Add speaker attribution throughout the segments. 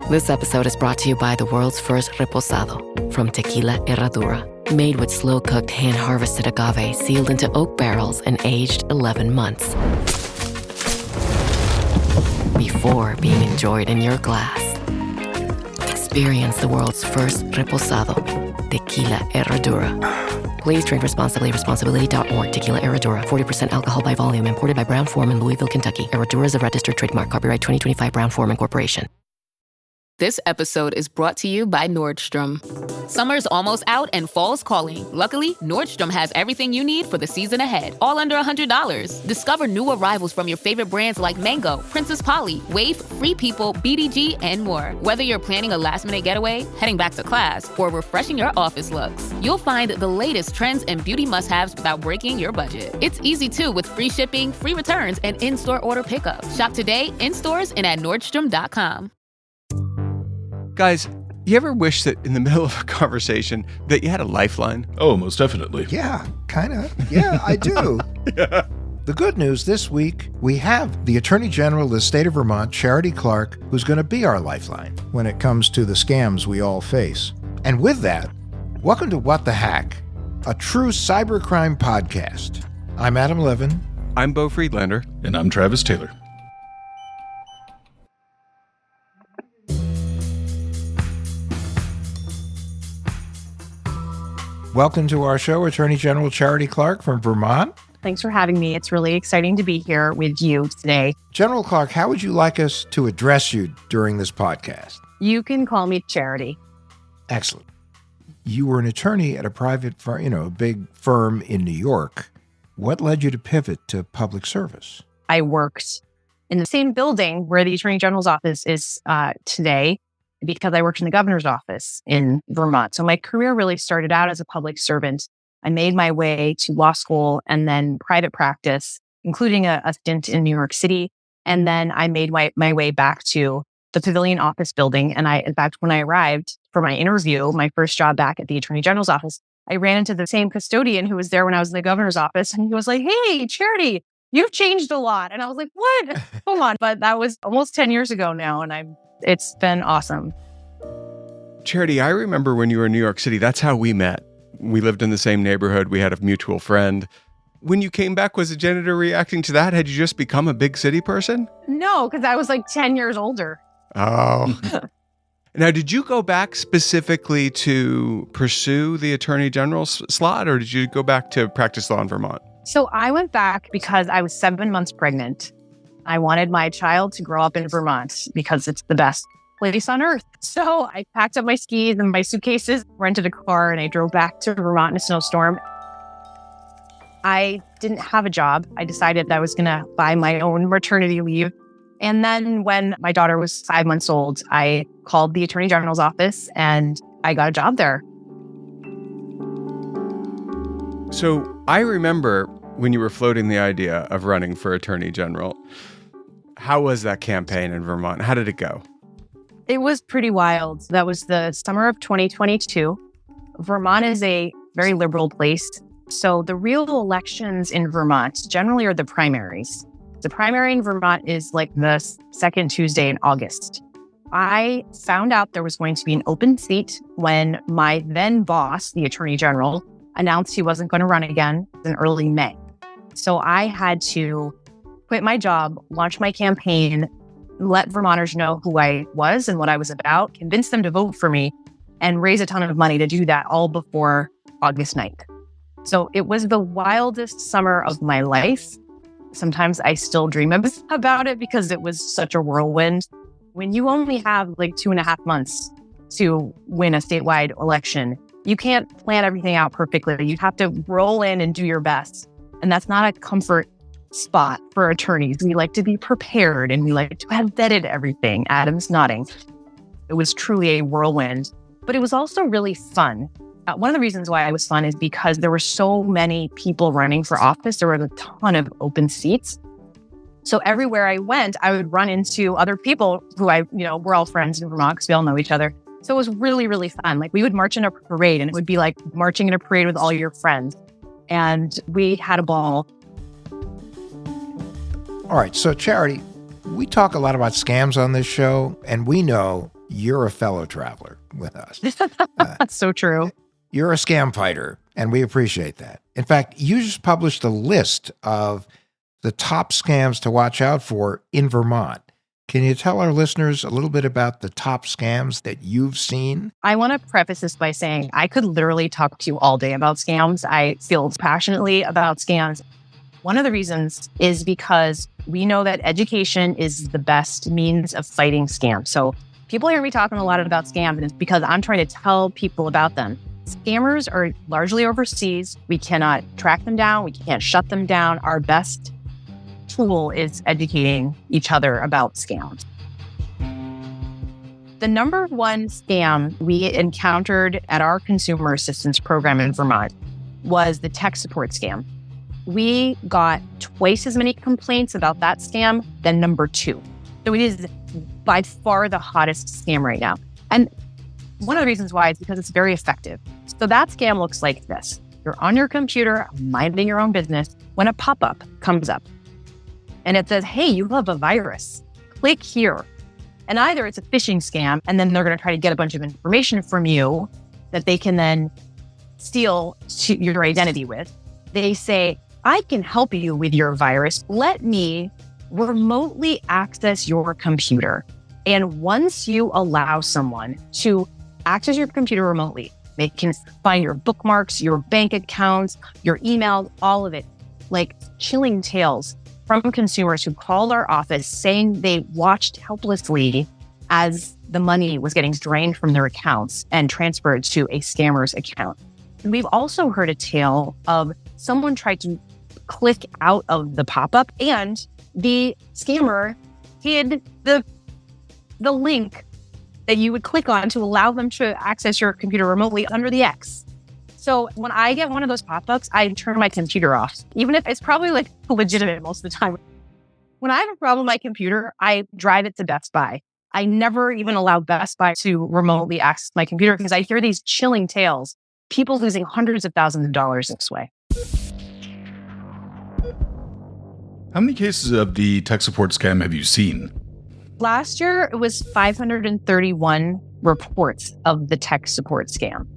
Speaker 1: This episode is brought to you by the world's first reposado from Tequila Herradura, made with slow-cooked, hand-harvested agave sealed into oak barrels and aged 11 months before being enjoyed in your glass. Experience the world's first reposado, Tequila Herradura. Please drink responsibly. Responsibility.org. Tequila Herradura. 40% alcohol by volume. Imported by Brown-Forman, Louisville, Kentucky. Herradura is a registered trademark. Copyright 2025 Brown-Forman Corporation.
Speaker 2: This episode is brought to you by Nordstrom. Summer's almost out and fall's calling. Luckily, Nordstrom has everything you need for the season ahead, all under $100. Discover new arrivals from your favorite brands like Mango, Princess Polly, Wave, Free People, BDG, and more. Whether you're planning a last-minute getaway, heading back to class, or refreshing your office looks, you'll find the latest trends and beauty must-haves without breaking your budget. It's easy, too, with free shipping, free returns, and in-store order pickup. Shop today, in stores, and at Nordstrom.com.
Speaker 3: Guys, you ever wish that in the middle of a conversation that you had a lifeline?
Speaker 4: Oh, most definitely.
Speaker 5: Yeah, kind of. Yeah, I do.
Speaker 3: Yeah.
Speaker 5: The good news this week, we have the Attorney General of the state of Vermont, Charity Clark, who's going to be our lifeline when it comes to the scams we all face. And with that, welcome to What the Hack, a true cybercrime podcast. I'm Adam Levin.
Speaker 3: I'm Beau Friedlander.
Speaker 4: And I'm Travis Taylor.
Speaker 5: Welcome to our show, Attorney General Charity Clark from Vermont.
Speaker 6: Thanks for having me. It's really exciting to be here with you today.
Speaker 5: General Clark, how would you like us to address you during this podcast?
Speaker 6: You can call me Charity.
Speaker 5: Excellent. You were an attorney at a private firm, a big firm in New York. What led you to pivot to public service?
Speaker 6: I worked in the same building where the Attorney General's office is today, because I worked in the governor's office in Vermont. So my career really started out as a public servant. I made my way to law school and then private practice, including a stint in New York City. And then I made my way back to the Pavilion office building. And in fact, when I arrived for my interview, my first job back at the Attorney General's office, I ran into the same custodian who was there when I was in the governor's office. And he was like, "Hey, Charity, you've changed a lot." And I was like, "What? Hold on." But that was almost 10 years ago now. And it's been awesome.
Speaker 3: Charity, I remember when you were in New York City, that's how we met. We lived in the same neighborhood. We had a mutual friend. When you came back, was the janitor reacting to that? Had you just become a big city person?
Speaker 6: No, because I was like 10 years older.
Speaker 3: Oh. Now, did you go back specifically to pursue the Attorney General's slot, or did you go back to practice law in Vermont?
Speaker 6: So I went back because I was 7 months pregnant. I wanted my child to grow up in Vermont because it's the best place on earth. So I packed up my skis and my suitcases, rented a car, and I drove back to Vermont in a snowstorm. I didn't have a job. I decided that I was going to buy my own maternity leave. And then when my daughter was 5 months old, I called the Attorney General's office and I got a job there.
Speaker 3: So I remember when you were floating the idea of running for Attorney General. How was that campaign in Vermont? How did it go?
Speaker 6: It was pretty wild. That was the summer of 2022. Vermont is a very liberal place. So the real elections in Vermont generally are the primaries. The primary in Vermont is like the second Tuesday in August. I found out there was going to be an open seat when my then boss, the Attorney General, announced he wasn't going to run again in early May. So I had to quit my job, launch my campaign, let Vermonters know who I was and what I was about, convince them to vote for me, and raise a ton of money to do that all before August 9th. So it was the wildest summer of my life. Sometimes I still dream about it because it was such a whirlwind. When you only have like 2.5 months to win a statewide election, you can't plan everything out perfectly. You have to roll in and do your best. And that's not a comfort spot for attorneys. We like to be prepared and we like to have vetted everything. Adam's nodding. It was truly a whirlwind, but it was also really fun. One of the reasons why it was fun is because there were so many people running for office. There were a ton of open seats. So everywhere I went, I would run into other people who we're all friends in Vermont because we all know each other. So it was really, really fun. Like we would march in a parade and it would be like marching in a parade with all your friends. And we had a ball.
Speaker 5: All right, so Charity, we talk a lot about scams on this show, and we know you're a fellow traveler with us.
Speaker 6: That's so true.
Speaker 5: You're a scam fighter, and we appreciate that. In fact, you just published a list of the top scams to watch out for in Vermont. Can you tell our listeners a little bit about the top scams that you've seen?
Speaker 6: I want to preface this by saying I could literally talk to you all day about scams. I feel passionately about scams. One of the reasons is because we know that education is the best means of fighting scams. So people hear me talking a lot about scams, and it's because I'm trying to tell people about them. Scammers are largely overseas. We cannot track them down. We can't shut them down. Our best tool is educating each other about scams. The number one scam we encountered at our consumer assistance program in Vermont was the tech support scam. We got twice as many complaints about that scam than number two. So it is by far the hottest scam right now. And one of the reasons why is because it's very effective. So that scam looks like this. You're on your computer, minding your own business, when a pop-up comes up. And it says, hey, you have a virus. Click here. And either it's a phishing scam, and then they're going to try to get a bunch of information from you that they can then steal your identity with. They say, I can help you with your virus. Let me remotely access your computer. And once you allow someone to access your computer remotely, they can find your bookmarks, your bank accounts, your emails, all of it. Like chilling tales from consumers who called our office saying they watched helplessly as the money was getting drained from their accounts and transferred to a scammer's account. And we've also heard a tale of someone tried to click out of the pop-up and the scammer hid the link that you would click on to allow them to access your computer remotely under the X. So when I get one of those pop-ups, I turn my computer off, even if it's probably like legitimate most of the time. When I have a problem with my computer, I drive it to Best Buy. I never even allow Best Buy to remotely access my computer because I hear these chilling tales, people losing hundreds of thousands of dollars this way.
Speaker 4: How many cases of the tech support scam have you seen?
Speaker 6: Last year, it was 531 reports of the tech support scam.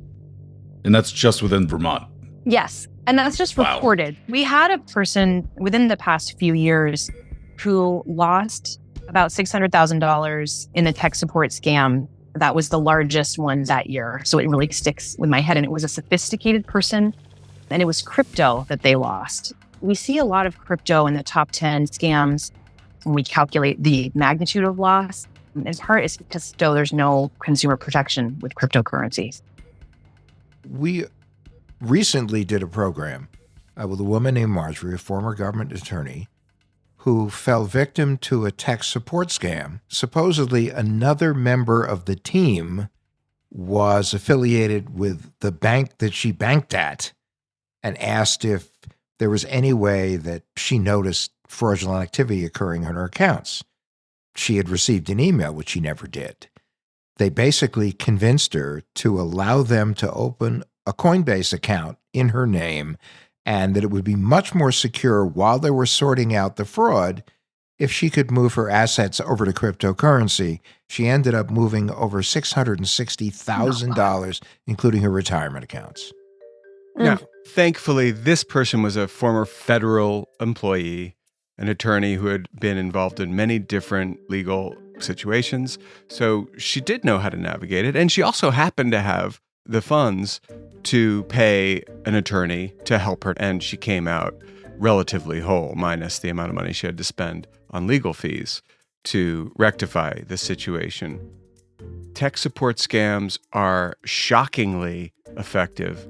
Speaker 4: And that's just within Vermont.
Speaker 6: Yes. And that's just reported. We had a person within the past few years who lost about $600,000 in the tech support scam. That was the largest one that year. So it really sticks with my head. And it was a sophisticated person. And it was crypto that they lost. We see a lot of crypto in the top 10 scams when we calculate the magnitude of loss. In part, it's because there's no consumer protection with cryptocurrencies.
Speaker 5: We recently did a program with a woman named Marjorie, a former government attorney, who fell victim to a tech support scam. Supposedly, another member of the team was affiliated with the bank that she banked at and asked if there was any way that she noticed fraudulent activity occurring on her accounts. She had received an email, which she never did. They basically convinced her to allow them to open a Coinbase account in her name and that it would be much more secure while they were sorting out the fraud if she could move her assets over to cryptocurrency. She ended up moving over $660,000, including her retirement accounts.
Speaker 3: Now, thankfully, this person was a former federal employee, an attorney who had been involved in many different legal situations. So she did know how to navigate it. And she also happened to have the funds to pay an attorney to help her. And she came out relatively whole, minus the amount of money she had to spend on legal fees to rectify the situation. Tech support scams are shockingly effective.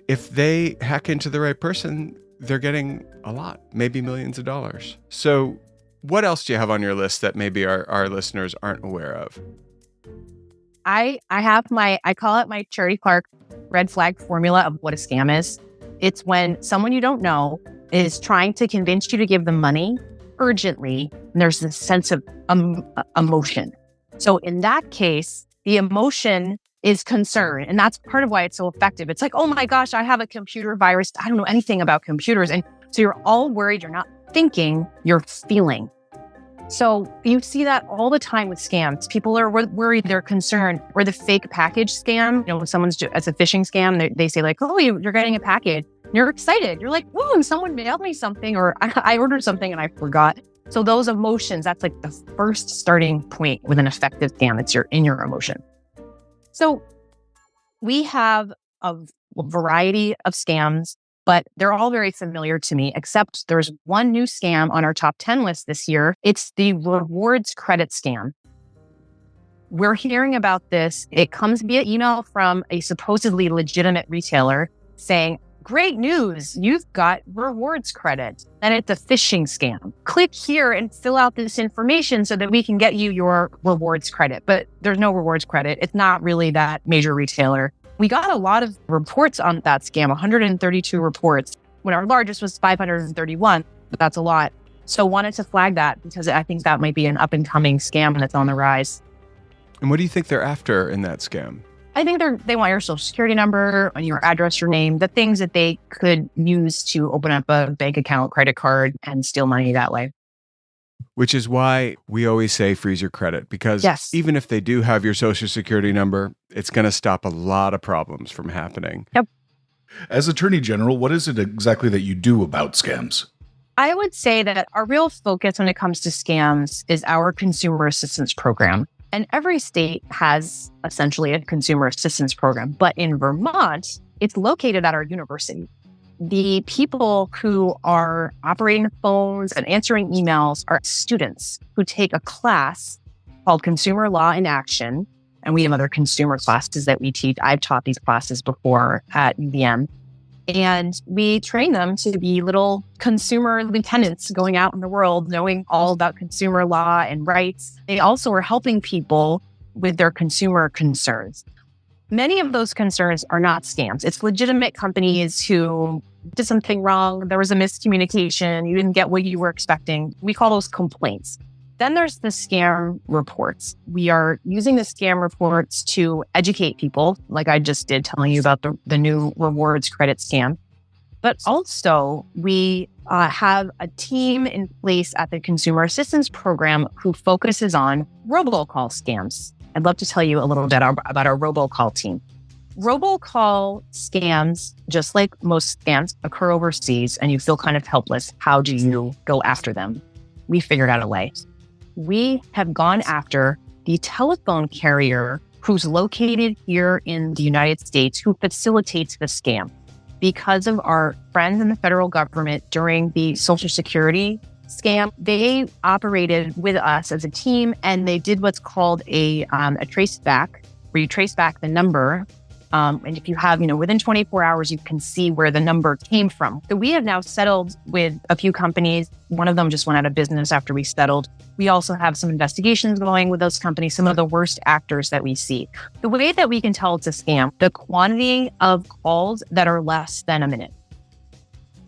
Speaker 3: If they hack into the right person, they're getting a lot, maybe millions of dollars. So what else do you have on your list that maybe our listeners aren't aware of?
Speaker 6: I call it my Charity Clark red flag formula of what a scam is. It's when someone you don't know is trying to convince you to give them money urgently, and there's this sense of emotion. So in that case, the emotion is concern. And that's part of why it's so effective. It's like, oh my gosh, I have a computer virus. I don't know anything about computers. And so you're all worried. You're not thinking, you're feeling. So you see that all the time with scams. People are worried, they're concerned. Or the fake package scam, when someone's as a phishing scam, they say like, oh, you're getting a package. You're excited. You're like, whoa, and someone mailed me something, or I ordered something and I forgot. So those emotions, that's like the first starting point with an effective scam. It's in your emotion. So we have a variety of scams, but they're all very familiar to me, except there's one new scam on our top 10 list this year. It's the rewards credit scam. We're hearing about this. It comes via email from a supposedly legitimate retailer saying, great news, you've got rewards credit. And it's a phishing scam. Click here and fill out this information so that we can get you your rewards credit. But there's no rewards credit. It's not really that major retailer. We got a lot of reports on that scam, 132 reports, when our largest was 531, but that's a lot. So wanted to flag that because I think that might be an up-and-coming scam that's on the rise.
Speaker 3: And what do you think they're after in that scam?
Speaker 6: I think they want your social security number, your address, your name, the things that they could use to open up a bank account, credit card, and steal money that way.
Speaker 3: Which is why we always say freeze your credit, because even if they do have your social security number, it's going to stop a lot of problems from happening.
Speaker 6: Yep.
Speaker 4: As Attorney General, what is it exactly that you do about scams?
Speaker 6: I would say that our real focus when it comes to scams is our consumer assistance program. And every state has essentially a consumer assistance program. But in Vermont, it's located at our university. The people who are operating the phones and answering emails are students who take a class called Consumer Law in Action. And we have other consumer classes that we teach. I've taught these classes before at UVM. And we train them to be little consumer lieutenants going out in the world, knowing all about consumer law and rights. They also are helping people with their consumer concerns. Many of those concerns are not scams. It's legitimate companies who did something wrong. There was a miscommunication. You didn't get what you were expecting. We call those complaints. Then there's the scam reports. We are using the scam reports to educate people, like I just did telling you about the new rewards credit scam. But also we have a team in place at the Consumer Assistance Program who focuses on robocall scams. I'd love to tell you a little bit about our robocall team. Robocall scams, just like most scams, occur overseas and you feel kind of helpless. How do you go after them? We figured out a way. We have gone after the telephone carrier who's located here in the United States who facilitates the scam. Because of our friends in the federal government during the Social Security scam, they operated with us as a team and they did what's called a trace back, where you trace back the number. And if you have, within 24 hours, you can see where the number came from. So we have now settled with a few companies. One of them just went out of business after we settled. We also have some investigations going with those companies, some of the worst actors that we see. The way that we can tell it's a scam, the quantity of calls that are less than a minute.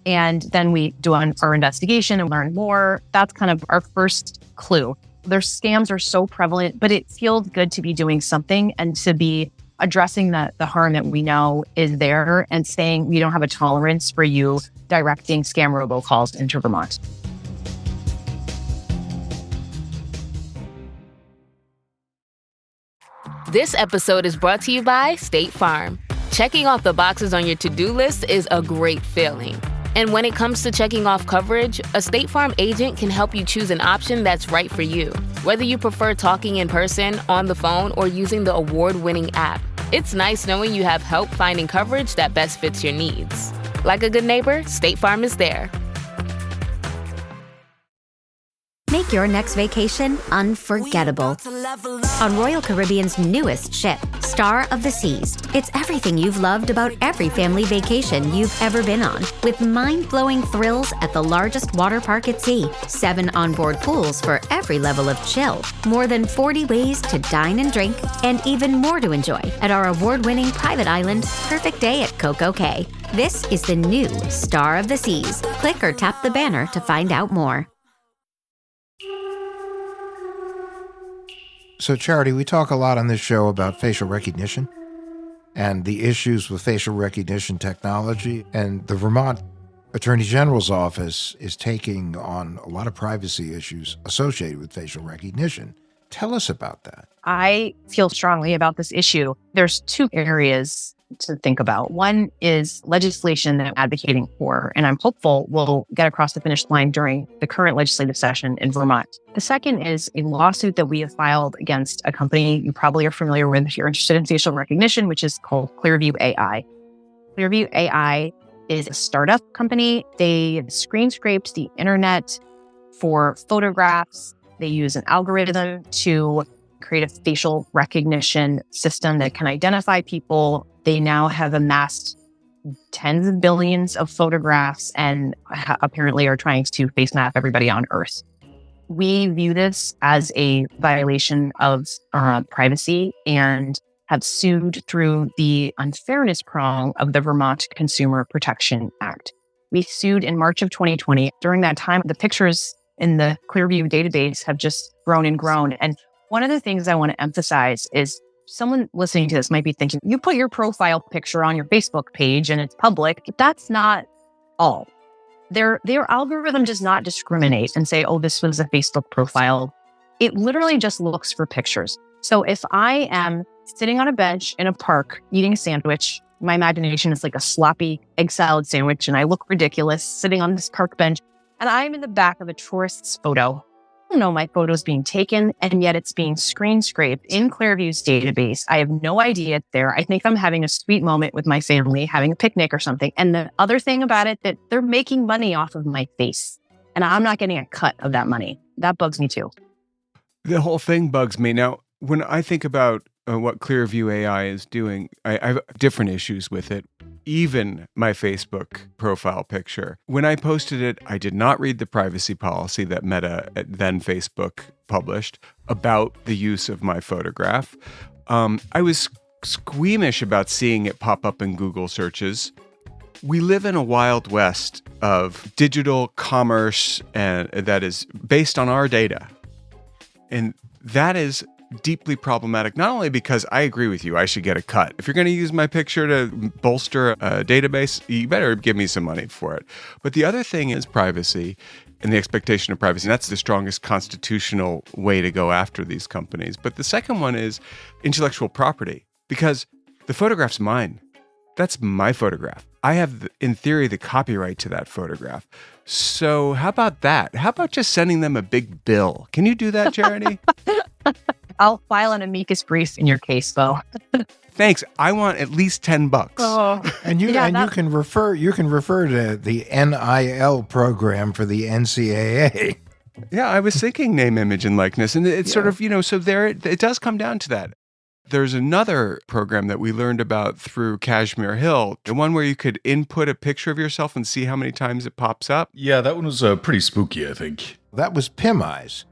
Speaker 6: And then we do our investigation and learn more. That's kind of our first clue. Their scams are so prevalent, but it feels good to be doing something and to be addressing the harm that we know is there and saying we don't have a tolerance for you directing scam robocalls into Vermont.
Speaker 2: This episode is brought to you by State Farm. Checking off the boxes on your to-do list is a great feeling. And when it comes to checking off coverage, a State Farm agent can help you choose an option that's right for you. Whether you prefer talking in person, on the phone, or using the award-winning app, it's nice knowing you have help finding coverage that best fits your needs. Like a good neighbor, State Farm is there.
Speaker 7: Make your next vacation unforgettable. On Royal Caribbean's newest ship, Star of the Seas. It's everything you've loved about every family vacation you've ever been on, with mind-blowing thrills at the largest water park at sea, 7 onboard pools for every level of chill, more than 40 ways to dine and drink, and even more to enjoy at our award-winning private island, Perfect Day at Coco Cay. This is the new Star of the Seas. Click or tap the banner to find out more.
Speaker 5: So, Charity, we talk a lot on this show about facial recognition and the issues with facial recognition technology. And the Vermont Attorney General's office is taking on a lot of privacy issues associated with facial recognition. Tell us about that.
Speaker 6: I feel strongly about this issue. There's two areas to think about. One is legislation that I'm advocating for, and I'm hopeful we'll get across the finish line during the current legislative session in Vermont. The second is a lawsuit that we have filed against a company you probably are familiar with if you're interested in facial recognition, which is called Clearview AI. Clearview AI is a startup company. They screen scraped the internet for photographs. They use an algorithm to create a facial recognition system that can identify people. They now have amassed tens of billions of photographs and apparently are trying to face map everybody on Earth. We view this as a violation of privacy and have sued through the unfairness prong of the Vermont Consumer Protection Act. We sued in March of 2020. During that time, the pictures in the Clearview database have just grown and grown. And one of the things I want to emphasize is someone listening to this might be thinking, you put your profile picture on your Facebook page and it's public. But that's not all. Their algorithm does not discriminate and say, oh, this was a Facebook profile. It literally just looks for pictures. So if I am sitting on a bench in a park eating a sandwich, my imagination is like a sloppy egg salad sandwich, and I look ridiculous sitting on this park bench, and I'm in the back of a tourist's photo. I don't know my photo's being taken, and yet it's being screen scraped in Clearview's database. I have no idea it's there. I think I'm having a sweet moment with my family, having a picnic or something. And the other thing about it, that they're making money off of my face, and I'm not getting a cut of that money. That bugs me too.
Speaker 3: The whole thing bugs me. Now, when I think about what Clearview AI is doing, I have different issues with it. Even my Facebook profile picture. When I posted it, I did not read the privacy policy that Meta, then Facebook, published about the use of my photograph. I was squeamish about seeing it pop up in Google searches. We live in a wild west of digital commerce, and that is based on our data. And that is deeply problematic, not only because I agree with you, I should get a cut. If you're going to use my picture to bolster a database, you better give me some money for it. But the other thing is privacy and the expectation of privacy. And that's the strongest constitutional way to go after these companies. But the second one is intellectual property, because the photograph's mine. That's my photograph. I have, in theory, the copyright to that photograph. So how about that? How about just sending them a big bill? Can you do that, Charity?
Speaker 6: I'll file an amicus brief in your case, Beau.
Speaker 3: Thanks. I want at least $10.
Speaker 6: Oh.
Speaker 5: And you can refer to the NIL program for the NCAA.
Speaker 3: Yeah, I was thinking name, image, and likeness, and it's sort of, so there it does come down to that. There's another program that we learned about through Kashmir Hill, the one where you could input a picture of yourself and see how many times it pops up.
Speaker 4: Yeah, that one was pretty spooky, I think.
Speaker 5: That was PimEyes.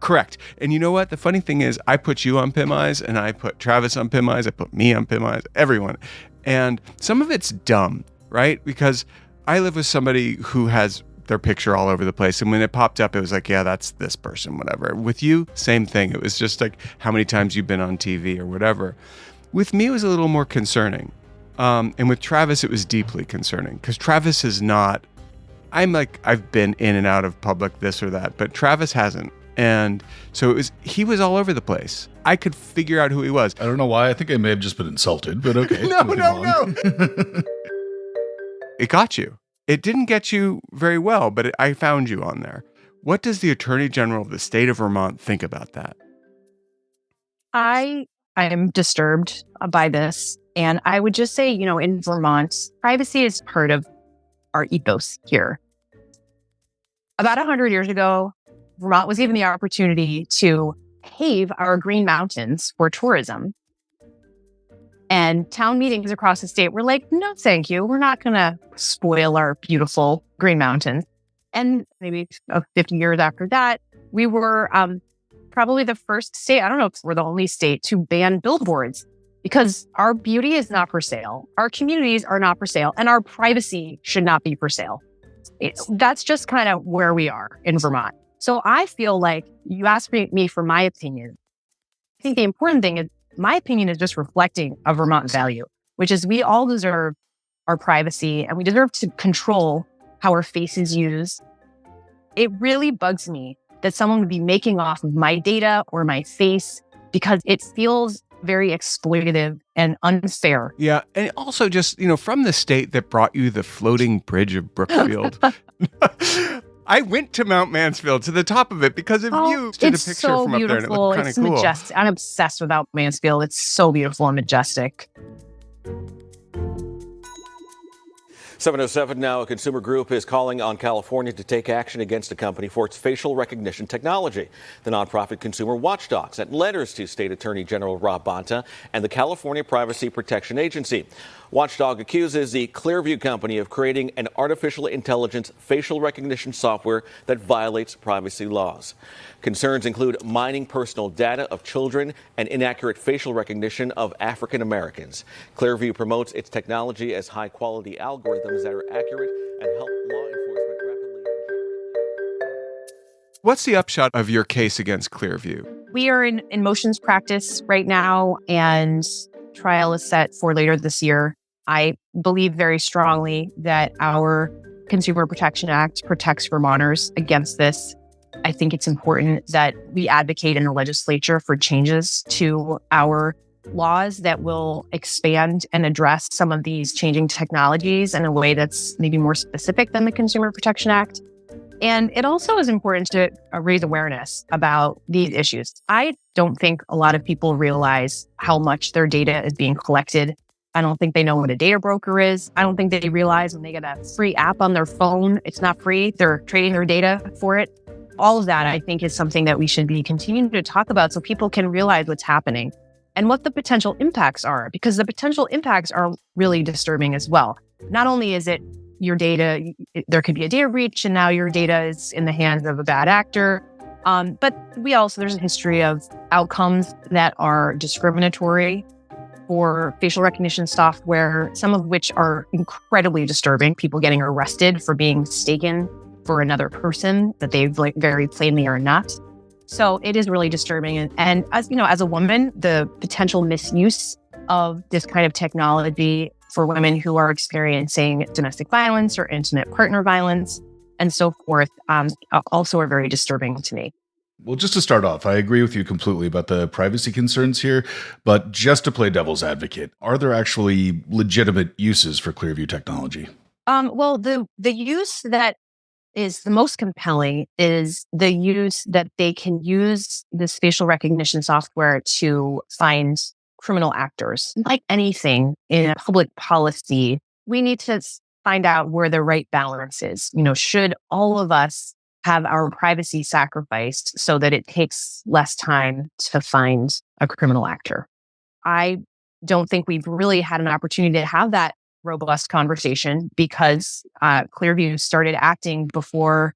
Speaker 3: Correct. And you know what? The funny thing is, I put you on PimEyes, and I put Travis on PimEyes, I put me on PimEyes, everyone. And some of it's dumb, right? Because I live with somebody who has their picture all over the place. And when it popped up, it was like, yeah, that's this person, whatever. With you, same thing. It was just like how many times you've been on TV or whatever. With me, it was a little more concerning. And with Travis, it was deeply concerning because Travis is not, I've been in and out of public this or that, but Travis hasn't. And so he was all over the place. I could figure out who he was.
Speaker 4: I don't know why. I think I may have just been insulted, but okay.
Speaker 3: No. It got you. It didn't get you very well, but I found you on there. What does the Attorney General of the state of Vermont think about that?
Speaker 6: I am disturbed by this. And I would just say, in Vermont, privacy is part of our ethos here. About 100 years ago, Vermont was given the opportunity to pave our green mountains for tourism. And town meetings across the state were like, no, thank you. We're not going to spoil our beautiful green mountains. And maybe 50 years after that, we were probably the first state, I don't know if we're the only state, to ban billboards because our beauty is not for sale. Our communities are not for sale, and our privacy should not be for sale. That's just kind of where we are in Vermont. So I feel like you asked me for my opinion. I think the important thing is my opinion is just reflecting a Vermont value, which is we all deserve our privacy and we deserve to control how our face is used. It really bugs me that someone would be making off of my data or my face because it feels very exploitative and unfair.
Speaker 3: Yeah. And also just, from the state that brought you the floating bridge of Brookfield. I went to Mount Mansfield, to the top of it, because of you. Did a picture
Speaker 6: so
Speaker 3: from up there and it looked kind of cool.
Speaker 6: Majestic. I'm obsessed with Mount Mansfield. It's so beautiful and majestic.
Speaker 8: 7:07 now, a consumer group is calling on California to take action against a company for its facial recognition technology. The nonprofit Consumer Watchdog sent letters to State Attorney General Rob Bonta and the California Privacy Protection Agency. Watchdog accuses the Clearview company of creating an artificial intelligence facial recognition software that violates privacy laws. Concerns include mining personal data of children and inaccurate facial recognition of African Americans. Clearview promotes its technology as high-quality algorithms that are accurate and help law enforcement rapidly.
Speaker 3: What's the upshot of your case against Clearview?
Speaker 6: We are in motions practice right now, and trial is set for later this year. I believe very strongly that our Consumer Protection Act protects Vermonters against this. I think it's important that we advocate in the legislature for changes to our laws that will expand and address some of these changing technologies in a way that's maybe more specific than the Consumer Protection Act. And it also is important to raise awareness about these issues. I don't think a lot of people realize how much their data is being collected. I don't think they know what a data broker is. I don't think they realize when they get a free app on their phone, it's not free. They're trading their data for it. All of that, I think, is something that we should be continuing to talk about so people can realize what's happening and what the potential impacts are, because the potential impacts are really disturbing as well. Not only is it your data, there could be a data breach and now your data is in the hands of a bad actor. But there's a history of outcomes that are discriminatory for facial recognition software, some of which are incredibly disturbing. People getting arrested for being mistaken for another person that they very plainly are not. So it is really disturbing. And as a woman, the potential misuse of this kind of technology for women who are experiencing domestic violence or intimate partner violence and so forth also are very disturbing to me.
Speaker 4: Well, just to start off, I agree with you completely about the privacy concerns here, but just to play devil's advocate, are there actually legitimate uses for Clearview technology?
Speaker 6: Well, the use that is the most compelling is the use that they can use this facial recognition software to find criminal actors. Like anything in public policy, we need to find out where the right balance is. Should all of us have our privacy sacrificed so that it takes less time to find a criminal actor? I don't think we've really had an opportunity to have that robust conversation because Clearview started acting before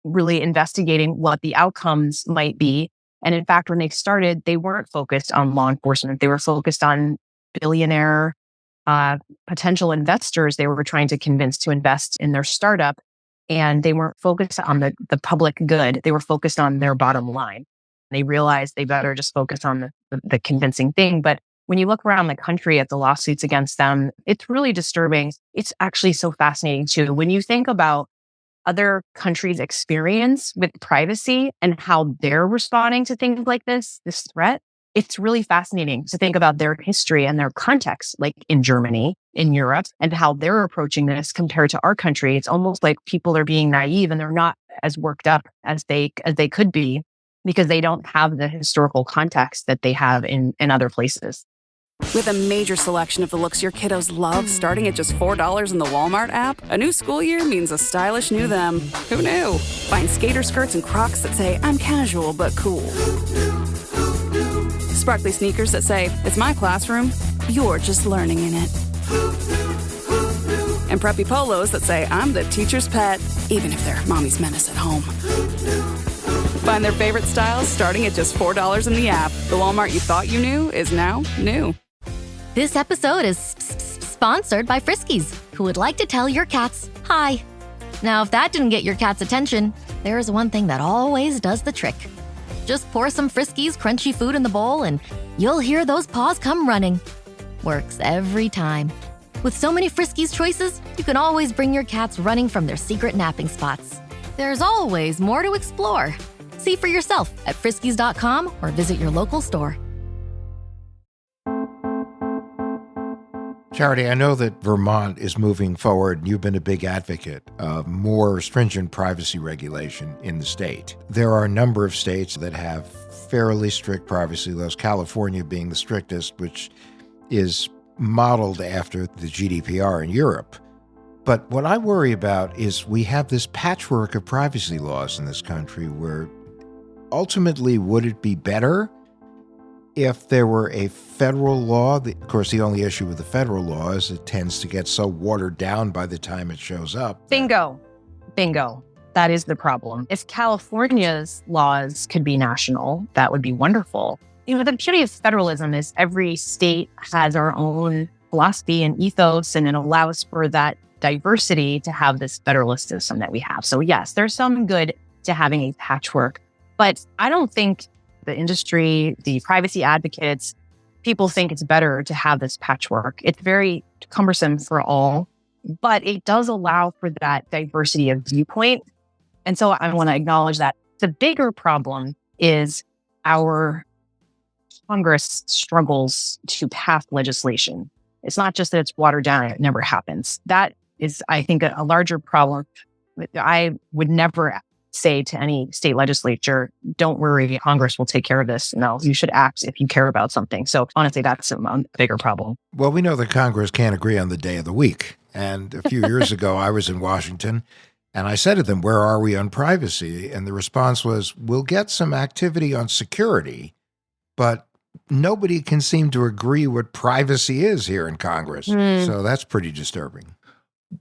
Speaker 6: really investigating what the outcomes might be. And in fact, when they started, they weren't focused on law enforcement. They were focused on billionaire potential investors they were trying to convince to invest in their startup. And they weren't focused on the public good. They were focused on their bottom line. They realized they better just focus on the convincing thing. But when you look around the country at the lawsuits against them, it's really disturbing. It's actually so fascinating too. When you think about other countries' experience with privacy and how they're responding to things like this threat, it's really fascinating to think about their history and their context, like in Germany, in Europe, and how they're approaching this compared to our country. It's almost like people are being naive and they're not as worked up as they could be because they don't have the historical context that they have in other places.
Speaker 9: With a major selection of the looks your kiddos love, starting at just $4 in the Walmart app, a new school year means a stylish new them. Who knew? Find skater skirts and Crocs that say, I'm casual but cool. Sparkly sneakers that say, it's my classroom, you're just learning in it. And preppy polos that say, I'm the teacher's pet, even if they're mommy's menace at home. Find their favorite styles starting at just $4 in the app. The Walmart you thought you knew is now new.
Speaker 7: This episode is sponsored by Friskies, who would like to tell your cats hi. Now, if that didn't get your cat's attention, there is one thing that always does the trick. Just pour some Friskies crunchy food in the bowl and you'll hear those paws come running. Works every time.
Speaker 10: With so many Friskies choices, you can always bring your cats running from their secret napping spots. There's always more to explore. See for yourself at friskies.com or visit your local store.
Speaker 5: Charity, I know that Vermont is moving forward, and you've been a big advocate of more stringent privacy regulation in the state. There are a number of states that have fairly strict privacy laws, California being the strictest, which is modeled after the GDPR in Europe. But what I worry about is we have this patchwork of privacy laws in this country where ultimately, would it be better if there were a federal law? Of course, the only issue with the federal law is it tends to get so watered down by the time it shows up.
Speaker 6: Bingo. That is the problem. If California's laws could be national, that would be wonderful. The beauty of federalism is every state has our own philosophy and ethos, and it allows for that diversity to have this federalist system that we have. So yes, there's some good to having a patchwork, but I don't think the industry, the privacy advocates, people think it's better to have this patchwork. It's very cumbersome for all, but it does allow for that diversity of viewpoint. And so I want to acknowledge that. The bigger problem is our Congress struggles to pass legislation. It's not just that it's watered down, it never happens. That is, I think, a larger problem. I would never say to any state legislature, don't worry, Congress will take care of this. No, you should act if you care about something. So honestly, that's a bigger problem.
Speaker 5: Well, we know that Congress can't agree on the day of the week. And a few years ago, I was in Washington, and I said to them, where are we on privacy? And the response was, we'll get some activity on security, but nobody can seem to agree what privacy is here in Congress. So that's pretty disturbing.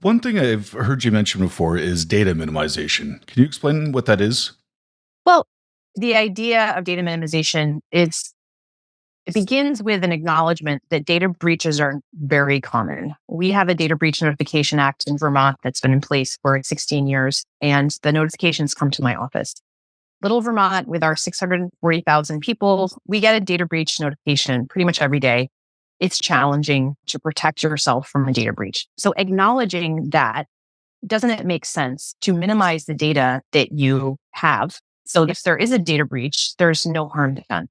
Speaker 4: One thing I've heard you mention before is data minimization. Can you explain what that is?
Speaker 6: Well, the idea of data minimization it begins with an acknowledgement that data breaches are very common. We have a Data Breach Notification Act in Vermont that's been in place for 16 years, and the notifications come to my office. Little Vermont, with our 640,000 people, we get a data breach notification pretty much every day. It's challenging to protect yourself from a data breach. So acknowledging that, doesn't it make sense to minimize the data that you have? So if there is a data breach, there's no harm done.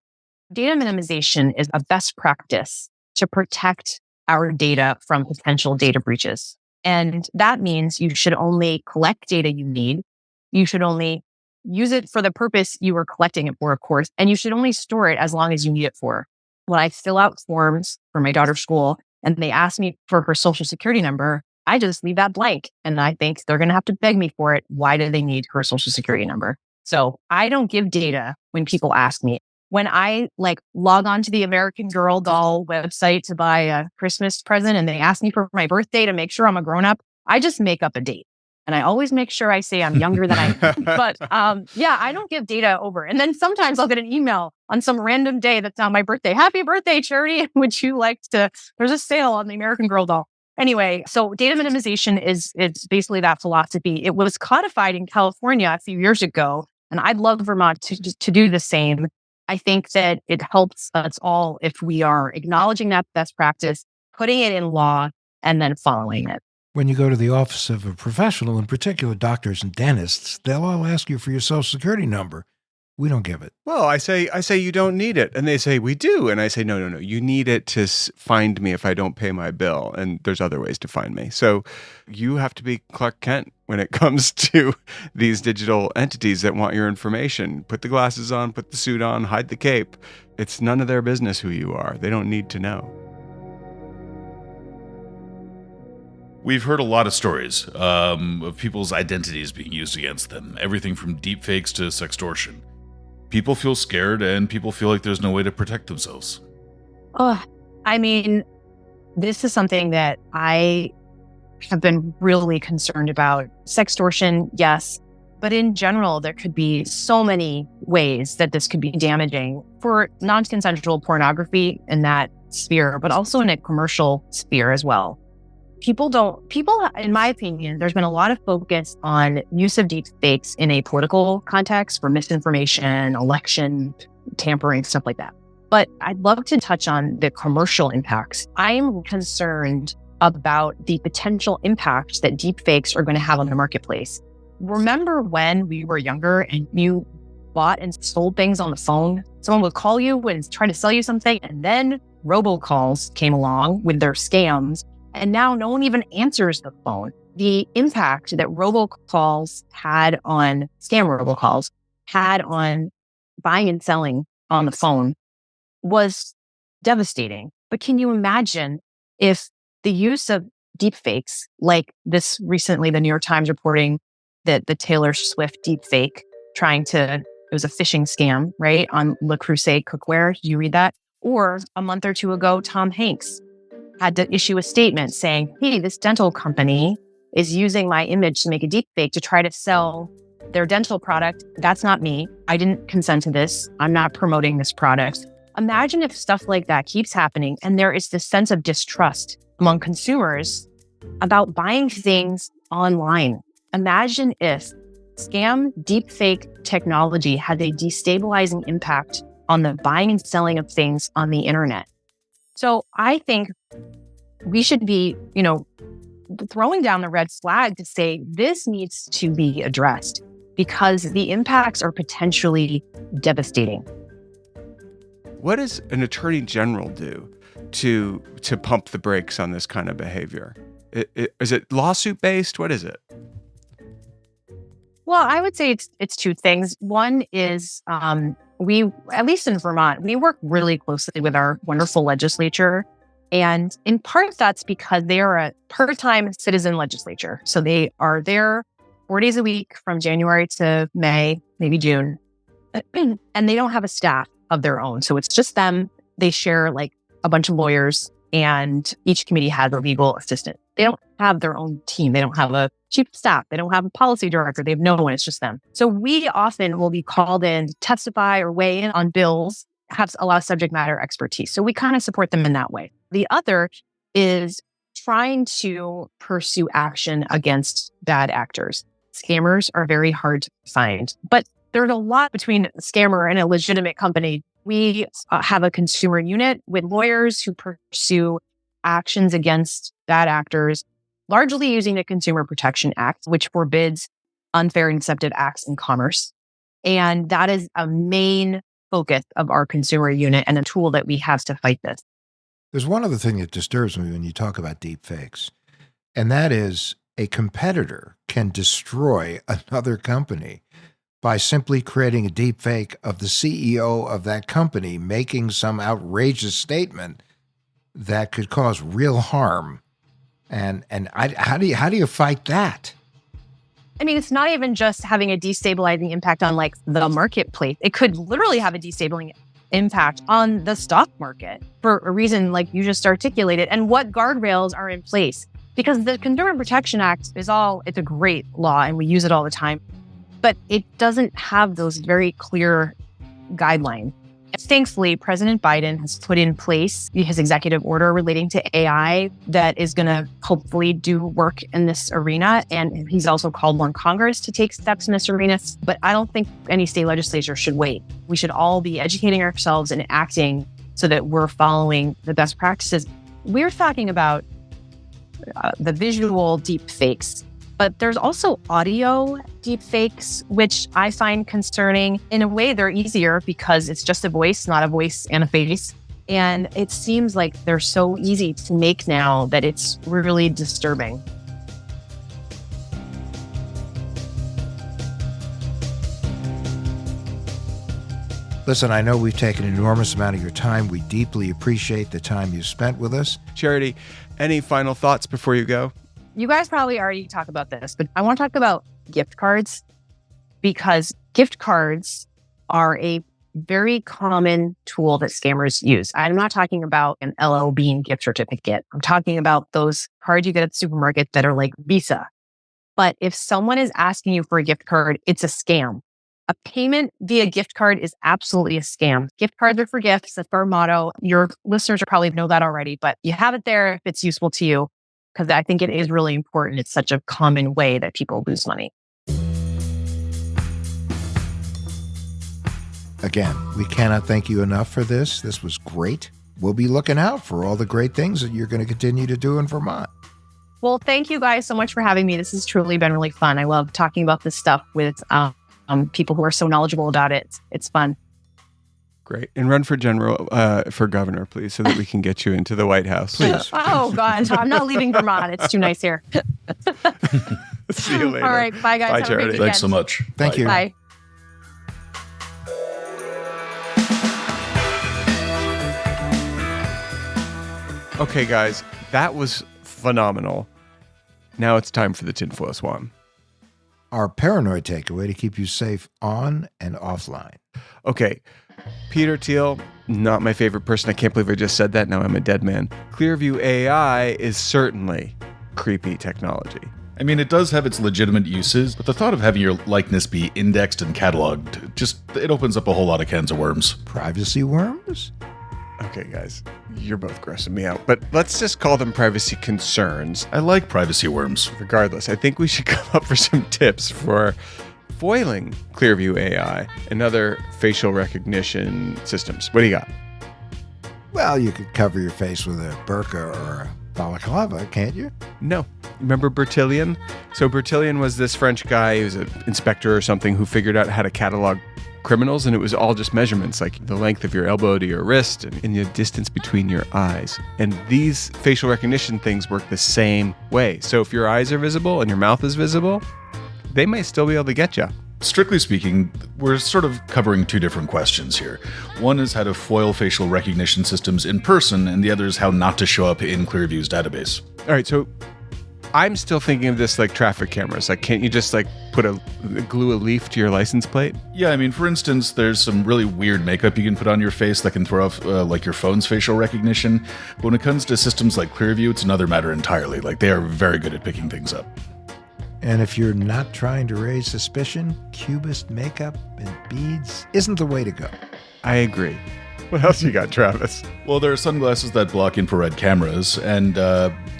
Speaker 6: Data minimization is a best practice to protect our data from potential data breaches. And that means you should only collect data you need. You should only use it for the purpose you were collecting it for, of course, and you should only store it as long as you need it for. When I fill out forms for my daughter's school and they ask me for her social security number, I just leave that blank. And I think they're going to have to beg me for it. Why do they need her social security number? So I don't give data when people ask me. When I log on to the American Girl doll website to buy a Christmas present and they ask me for my birthday to make sure I'm a grown up, I just make up a date. And I always make sure I say I'm younger than I am. But I don't give data over. And then sometimes I'll get an email on some random day that's not my birthday. Happy birthday, Charity. Would you like to, there's a sale on the American Girl doll. Anyway, so data minimization is basically that philosophy. It was codified in California a few years ago, and I'd love Vermont to do the same. I think that it helps us all if we are acknowledging that best practice, putting it in law, and then following it.
Speaker 5: When you go to the office of a professional, in particular doctors and dentists, they'll all ask you for your social security number. We don't give it.
Speaker 3: Well, I say you don't need it. And they say, we do. And I say, no. You need it to find me if I don't pay my bill. And there's other ways to find me. So you have to be Clark Kent when it comes to these digital entities that want your information. Put the glasses on, put the suit on, hide the cape. It's none of their business who you are. They don't need to know.
Speaker 4: We've heard a lot of stories of people's identities being used against them. Everything from deepfakes to sextortion. People feel scared and people feel like there's no way to protect themselves.
Speaker 6: Oh, I mean, this is something that I have been really concerned about. Sextortion, yes. But in general, there could be so many ways that this could be damaging for non-consensual pornography in that sphere, but also in a commercial sphere as well. People, in my opinion, there's been a lot of focus on use of deep fakes in a political context for misinformation, election tampering, stuff like that. But I'd love to touch on the commercial impacts. I'm concerned about the potential impact that deepfakes are going to have on the marketplace. Remember when we were younger and you bought and sold things on the phone? Someone would call you and try to sell you something, and then robocalls came along with their scams, and now no one even answers the phone. The impact that robocalls had on scam robocalls had on buying and selling on the phone was devastating. But can you imagine if the use of deepfakes, like this recently, the New York Times reporting that the Taylor Swift deepfake it was a phishing scam, right? On Le Creuset cookware. Did you read that? Or a month or two ago, Tom Hanks had to issue a statement saying, hey, this dental company is using my image to make a deepfake to try to sell their dental product. That's not me. I didn't consent to this. I'm not promoting this product. Imagine if stuff like that keeps happening and there is this sense of distrust among consumers about buying things online. Imagine if scam deepfake technology had a destabilizing impact on the buying and selling of things on the internet. So I think we should be, throwing down the red flag to say this needs to be addressed because the impacts are potentially devastating.
Speaker 3: What does an attorney general do to pump the brakes on this kind of behavior? Is it lawsuit based? What is it?
Speaker 6: Well, I would say it's two things. One is we, at least in Vermont, we work really closely with our wonderful legislature. And in part, that's because they are a part-time citizen legislature. So they are there 4 days a week from January to May, maybe June. And they don't have a staff of their own. So it's just them. They share like a bunch of lawyers, and each committee has a legal assistant. They don't have their own team. They don't have a chief of staff. They don't have a policy director. They have no one. It's just them. So we often will be called in to testify or weigh in on bills, have a lot of subject matter expertise. So we kind of support them in that way. The other is trying to pursue action against bad actors. Scammers are very hard to find, but there's a lot between a scammer and a legitimate company. We have a consumer unit with lawyers who pursue actions against bad actors, largely using the Consumer Protection Act, which forbids unfair and deceptive acts in commerce. And that is a main focus of our consumer unit and a tool that we have to fight this.
Speaker 5: There's one other thing that disturbs me when you talk about deep fakes, and that is a competitor can destroy another company by simply creating a deep fake of the CEO of that company making some outrageous statement that could cause real harm. And how do you fight that?
Speaker 6: I mean, it's not even just having a destabilizing impact on like the marketplace. It could literally have a destabilizing impact on the stock market for a reason like you just articulated. And what guardrails are in place? Because the Consumer Protection Act it's a great law and we use it all the time, but it doesn't have those very clear guidelines. Thankfully, President Biden has put in place his executive order relating to AI that is going to hopefully do work in this arena. And he's also called on Congress to take steps in this arena. But I don't think any state legislature should wait. We should all be educating ourselves and acting so that we're following the best practices. We're talking about the visual deep fakes, but there's also audio deep fakes, which I find concerning. In a way, they're easier because it's just a voice, not a voice and a face. And it seems like they're so easy to make now that it's really disturbing.
Speaker 5: Listen, I know we've taken an enormous amount of your time. We deeply appreciate the time you spent with us.
Speaker 3: Charity, any final thoughts before you go?
Speaker 6: You guys probably already talked about this, but I want to talk about gift cards because gift cards are a very common tool that scammers use. I'm not talking about an LL Bean gift certificate. I'm talking about those cards you get at the supermarket that are like Visa. But if someone is asking you for a gift card, it's a scam. A payment via gift card is absolutely a scam. Gift cards are for gifts. That's our motto. Your listeners probably know that already, but you have it there if it's useful to you, because I think it is really important. It's such a common way that people lose money.
Speaker 5: Again, we cannot thank you enough for this. This was great. we'll be looking out for all the great things that you're going to continue to do in Vermont.
Speaker 6: Well, thank you guys so much for having me. This has truly been really fun. I love talking about this stuff with people who are so knowledgeable about it. It's fun.
Speaker 3: Great. And run for governor, please, so that we can get you into the White House.
Speaker 5: Please.
Speaker 6: Oh, God. I'm not leaving Vermont. It's too nice here.
Speaker 3: See you later.
Speaker 6: All right. Bye, guys.
Speaker 3: Bye,
Speaker 6: Have a great
Speaker 3: Charity.
Speaker 6: weekend.
Speaker 4: Thanks so much.
Speaker 5: Thank you.
Speaker 6: Bye.
Speaker 3: Okay, guys, that was phenomenal. Now it's time for the tinfoil swan.
Speaker 5: Our paranoid takeaway to keep you safe on and offline.
Speaker 3: Okay, Peter Thiel, not my favorite person. I can't believe I just said that. Now I'm a dead man. Clearview AI is certainly creepy technology.
Speaker 4: I mean, it does have its legitimate uses, but the thought of having your likeness be indexed and cataloged, it opens up a whole lot of cans of worms.
Speaker 5: Privacy worms?
Speaker 3: Okay, guys, you're both grossing me out, but let's just call them privacy concerns.
Speaker 4: I like privacy worms.
Speaker 3: Regardless, I think we should come up with some tips for foiling Clearview AI and other facial recognition systems. What do you got?
Speaker 5: Well, you could cover your face with a burqa or a balaclava, can't you?
Speaker 3: No. Remember Bertillon? So Bertillon was this French guy, he was an inspector or something, who figured out how to catalog criminals, and it was all just measurements like the length of your elbow to your wrist and the distance between your eyes. And these facial recognition things work the same way. So if your eyes are visible and your mouth is visible, they might still be able to get you.
Speaker 4: Strictly speaking, we're sort of covering two different questions here. One is how to foil facial recognition systems in person, and the other is how not to show up in Clearview's database.
Speaker 3: All right, so I'm still thinking of this like traffic cameras. Like, can't you just like glue a leaf to your license plate?
Speaker 4: Yeah, I mean, for instance, there's some really weird makeup you can put on your face that can throw off like your phone's facial recognition. But when it comes to systems like Clearview, it's another matter entirely. Like, they are very good at picking things up.
Speaker 5: And if you're not trying to raise suspicion, cubist makeup and beads isn't the way to go.
Speaker 3: I agree. What else you got, Travis?
Speaker 4: Well, there are sunglasses that block infrared cameras, and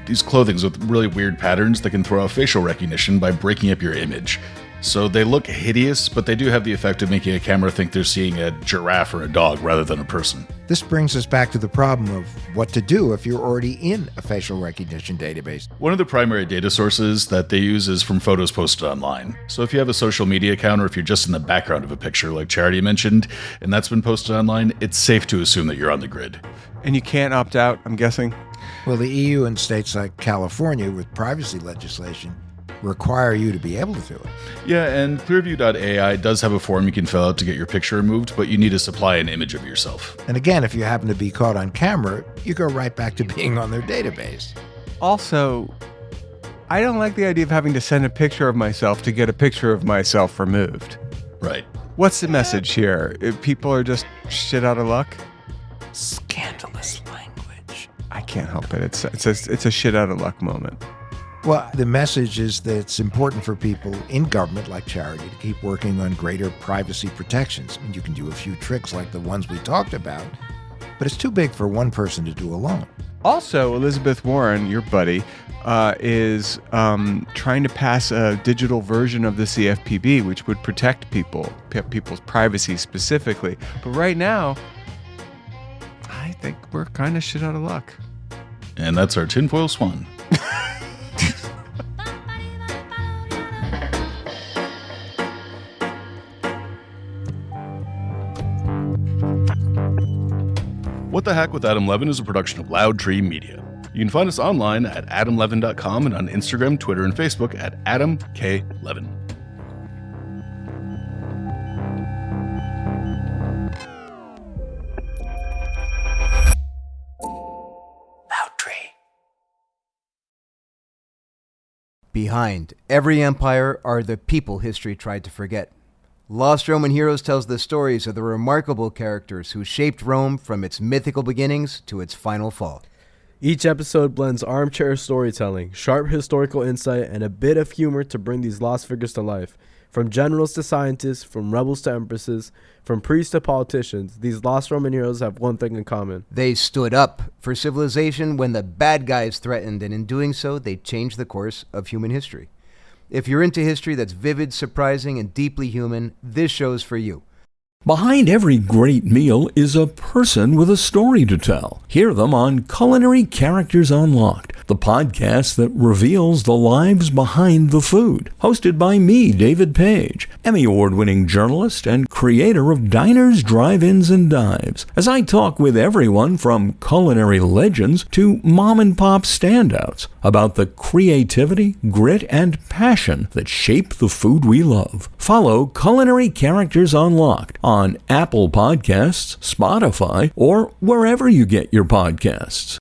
Speaker 4: these clothings with really weird patterns that can throw off facial recognition by breaking up your image. So they look hideous, but they do have the effect of making a camera think they're seeing a giraffe or a dog rather than a person.
Speaker 5: This brings us back to the problem of what to do if you're already in a facial recognition database.
Speaker 4: One of the primary data sources that they use is from photos posted online. So if you have a social media account or if you're just in the background of a picture like Charity mentioned, and that's been posted online, it's safe to assume that you're on the grid.
Speaker 3: And you can't opt out, I'm guessing?
Speaker 5: Well, the EU and states like California with privacy legislation require you to be able to do it.
Speaker 4: Yeah, and Clearview.ai does have a form you can fill out to get your picture removed, but you need to supply an image of yourself.
Speaker 5: And again, if you happen to be caught on camera, you go right back to being on their database.
Speaker 3: Also, I don't like the idea of having to send a picture of myself to get a picture of myself removed.
Speaker 4: Right.
Speaker 3: What's the message here? If people are just shit out of luck?
Speaker 5: Scandalous language.
Speaker 3: I can't help it. It's a shit out of luck moment.
Speaker 5: Well, the message is that it's important for people in government like Charity to keep working on greater privacy protections. I mean, you can do a few tricks like the ones we talked about, but it's too big for one person to do alone.
Speaker 3: Also, Elizabeth Warren, your buddy, is trying to pass a digital version of the CFPB, which would protect people's privacy specifically. But right now, I think we're kind of shit out of luck.
Speaker 4: And that's our tinfoil swan. What the Hack with Adam Levin is a production of Loud Tree Media. You can find us online at adamlevin.com and on Instagram, Twitter, and Facebook at Adam K. Levin.
Speaker 5: Loud Tree.
Speaker 11: Behind every empire are the people history tried to forget. Lost Roman Heroes tells the stories of the remarkable characters who shaped Rome from its mythical beginnings to its final fall.
Speaker 12: Each episode blends armchair storytelling, sharp historical insight, and a bit of humor to bring these lost figures to life. From generals to scientists, from rebels to empresses, from priests to politicians, these lost Roman heroes have one thing in common.
Speaker 11: They stood up for civilization when the bad guys threatened, and in doing so, they changed the course of human history. If you're into history that's vivid, surprising, and deeply human, this show's for you.
Speaker 13: Behind every great meal is a person with a story to tell. Hear them on Culinary Characters Unlocked, the podcast that reveals the lives behind the food. Hosted by me, David Page, Emmy Award-winning journalist and creator of Diners, Drive-Ins, and Dives, as I talk with everyone from culinary legends to mom-and-pop standouts about the creativity, grit, and passion that shape the food we love. Follow Culinary Characters Unlocked on Apple Podcasts, Spotify, or wherever you get your podcasts.